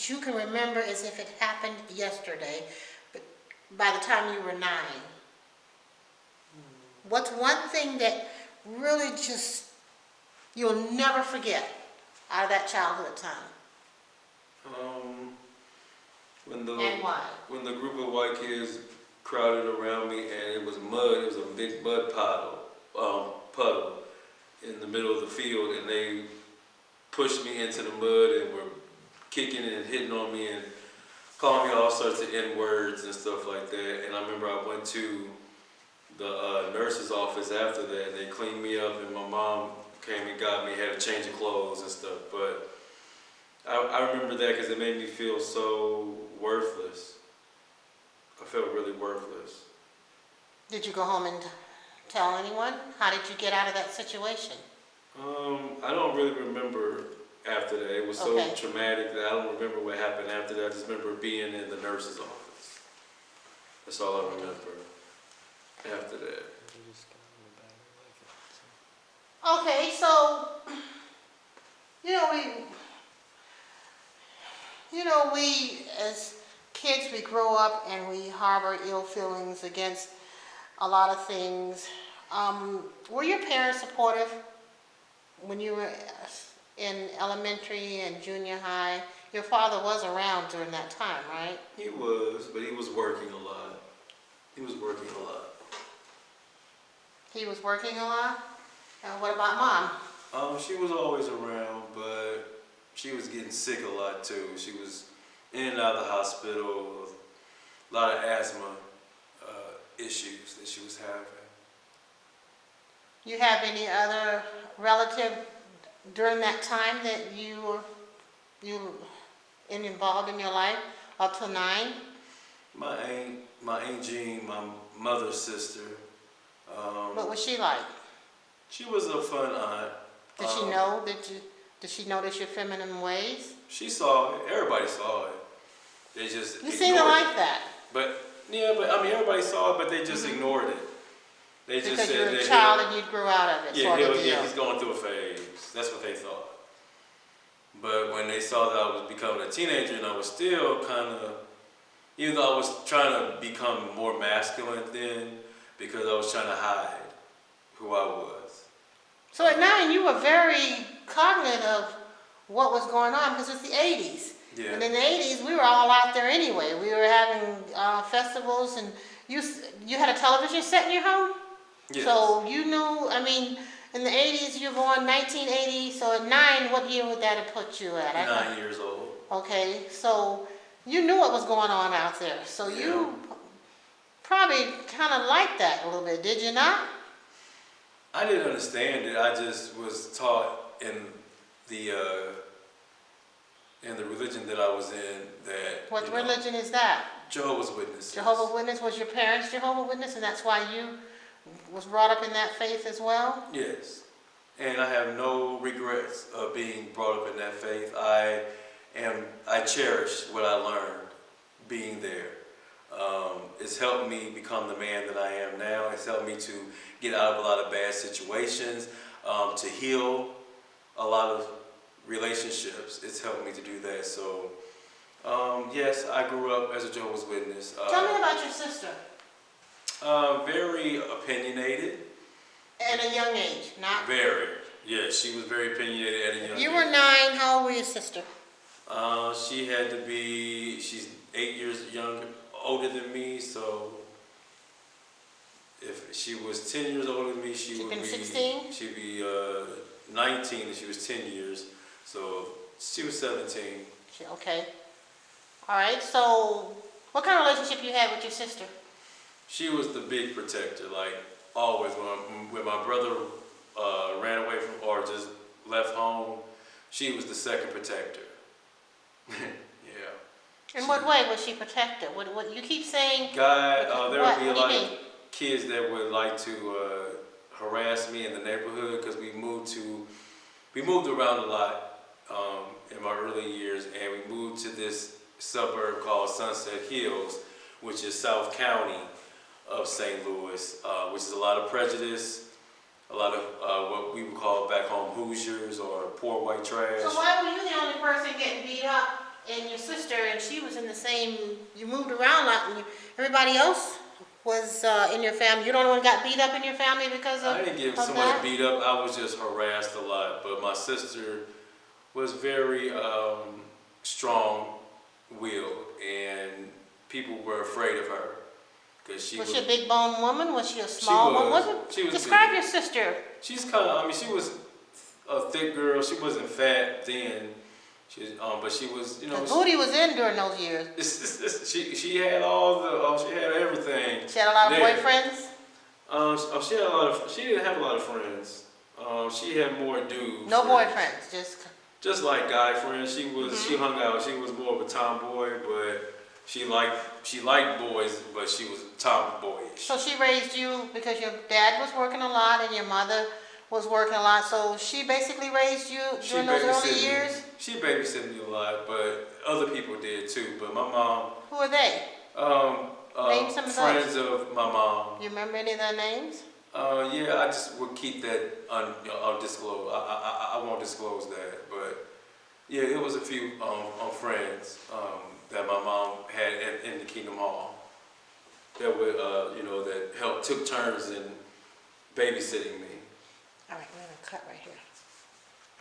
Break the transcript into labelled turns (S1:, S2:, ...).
S1: that you can remember as if it happened yesterday, but by the time you were 9? What's one thing that really just you'll never forget out of that childhood time? And why?
S2: When the group of white kids crowded around me and it was mud, it was a big mud puddle in the middle of the field, and they pushed me into the mud and were kicking and hitting on me and calling me all sorts of N-words and stuff like that. And I remember I went to the nurse's office after that, and they cleaned me up, and my mom came and got me, had a change of clothes and stuff. But I remember that because it made me feel so worthless. I felt really worthless.
S1: Did you go home and tell anyone? How did you get out of that situation?
S2: I don't really remember after that. It was so traumatic that I don't remember what happened after that. I just remember being in the nurse's office. That's all I remember after that.
S1: Okay, so we as kids, we grow up and we harbor ill feelings against a lot of things. Were your parents supportive when you were in elementary and junior high? Your father was around during that time, right?
S2: He was, but he was working a lot. He was working a lot.
S1: He was working a lot? And what about Mom?
S2: She was always around, but she was getting sick a lot too. She was in and out of the hospital, a lot of asthma issues that she was having.
S1: You have any other relative during that time that you involved in your life up till 9?
S2: My aunt Jean, my mother's sister.
S1: What was she like?
S2: She was a fun aunt.
S1: Did she know? Did she notice your feminine ways?
S2: She saw it. Everybody saw it. They just
S1: you seem to like
S2: it.
S1: that.
S2: But I mean, everybody saw it, but they just ignored it. They just
S1: because
S2: said
S1: you're a
S2: that
S1: child and you grew out of it.
S2: Yeah, he's going through a phase. That's what they thought. But when they saw that I was becoming a teenager and I was still kind of, even though I was trying to become more masculine then, because I was trying to hide who I was.
S1: So at 9, you were very cognizant of what was going on because it's the 80s.
S2: Yeah.
S1: And in the 80s, we were all out there anyway. We were having festivals, and you had a television set in your home?
S2: Yes.
S1: So you knew, I mean, in the 80s, you were born 1980, so at 9, what year would that have put you at?
S2: 9 years old.
S1: Okay, so you knew what was going on out there. So you probably kind of liked that a little bit, did you not?
S2: I didn't understand it. I just was taught in the religion that I was in that.
S1: What religion is that?
S2: Jehovah's Witnesses.
S1: Jehovah's Witness? Was your parents Jehovah's Witness, and that's why you was brought up in that faith as well?
S2: Yes, and I have no regrets of being brought up in that faith. I cherish what I learned being there. It's helped me become the man that I am now. It's helped me to get out of a lot of bad situations, to heal a lot of relationships. It's helped me to do that. So, yes, I grew up as a Jehovah's Witness.
S1: Tell me about your sister.
S2: Very opinionated.
S1: At a young age, not?
S2: Very. Yes, she was very opinionated at a young age.
S1: You were 9. How old were your sister?
S2: She had to be, she's 8 years older than me, so if she was 10 years older than me, she'd be
S1: 16?
S2: She'd be 19 if she was 10 years, so she was 17.
S1: Okay. All right, so what kind of relationship you had with your sister?
S2: She was the big protector, like always. When my brother ran away from or just left home, she was the second protector. Yeah.
S1: In what way was she protected? What you keep saying?
S2: God, there would be a lot of
S1: mean?
S2: kids that would like to harass me in the neighborhood because we moved around a lot in my early years, and we moved to this suburb called Sunset Hills, which is South County of St. Louis, which is a lot of prejudice, a lot of what we would call back home Hoosiers or poor white trash.
S1: So why were you the only person getting beat up and your sister, and she was in the same, you moved around a lot, and everybody else was in your family. You're the only one who got beat up in your family because
S2: I didn't get
S1: of
S2: someone
S1: that?
S2: beat up. I was just harassed a lot. But my sister was very strong-willed, and people were afraid of her because she
S1: Was
S2: was.
S1: she a big bone woman? Was she a small woman?
S2: She was
S1: Describe
S2: big.
S1: your sister.
S2: She's kind of. I mean, she was a thick girl. She wasn't fat then. But she was. You
S1: The
S2: know.
S1: booty was in during those years.
S2: She had all the. She had everything.
S1: She had a lot of
S2: there.
S1: boyfriends?
S2: She had a lot of. She didn't have a lot of friends. She had more dudes.
S1: No boyfriends,
S2: Just like guy friends. She was. She hung out. She was more of a tomboy, but she liked boys, but she was tomboyish.
S1: So she raised you because your dad was working a lot and your mother was working a lot. So she basically raised you during those early years?
S2: She babysat me a lot, but other people did too. But my mom.
S1: Who are they? Name some of
S2: friends of my mom.
S1: You remember any of their names?
S2: Yeah, I just would keep that undisclosed. I won't disclose that, but yeah, it was a few friends that my mom had in the Kingdom Hall that would, that took turns in babysitting me.
S1: All right, we're going to cut right here.